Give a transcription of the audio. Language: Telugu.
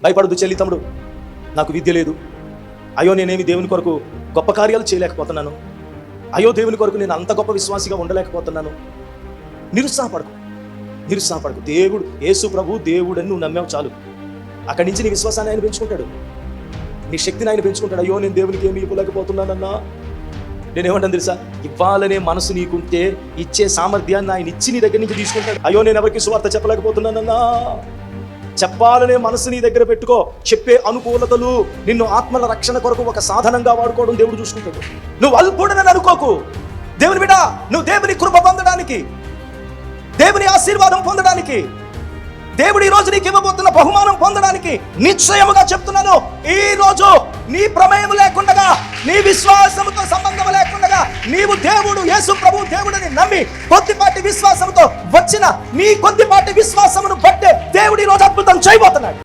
భయపడదు చెల్లి, తమ్ముడు. నాకు విద్య లేదు, అయ్యో నేనేమి దేవుని కొరకు గొప్ప కార్యాలు చేయలేకపోతున్నాను, అయ్యో దేవుని కొరకు నేను అంత గొప్ప విశ్వాసిగా ఉండలేకపోతున్నాను. నిరుత్సాహపడకు. దేవుడు, యేసు ప్రభు దేవుడని నువ్వు నమ్మావు చాలు. అక్కడి నుంచి నీ విశ్వాసాన్ని ఆయన పెంచుకుంటాడు, నీ శక్తిని ఆయన పెంచుకుంటాడు. అయ్యో నేను దేవునికి ఏమి ఇవ్వలేకపోతున్నానన్నా, నేనేమంటాను తెలుసా, ఇవ్వాలనే మనసు నీకుంటే ఇచ్చే సామర్థ్యాన్ని ఆయన ఇచ్చి నీ దగ్గర నుంచి తీసుకుంటాడు. అయ్యో నేను ఎవరికి సువార్త చెప్పలేకపోతున్నానన్నా, చెప్పాలనే మనసు నీ దగ్గర పెట్టుకో. చెప్పే అనుకూలతలు నిన్ను ఆత్మల రక్షణ కొరకు ఒక సాధనంగా వాడుకోవడం దేవుడు చూసుకుంటాడు. నువ్వు అల్పుడనని అనుకోకు. దేవుని బిడ్డ, నువ్వు దేవుని కృప పొందడానికి, దేవుని ఆశీర్వాదం పొందడానికి, దేవుడు ఈ రోజు నీకు ఇవ్వబోతున్న బహుమానం పొందడానికి నిశ్చయముగా చెప్తున్నాను, ఈ రోజు నీ ప్రమేయం లేకుండా, నీ విశ్వాసముతో సంబంధం లేకుండా, నీవు దేవుడు, యేసు ప్రభు దేవుడిని నమ్మి కొద్దిపాటి విశ్వాసంతో వచ్చిన నీ కొద్దిపాటి విశ్వాసమును బట్టే దేవుడు ఈ రోజు అద్భుతం చేయబోతున్నాడు.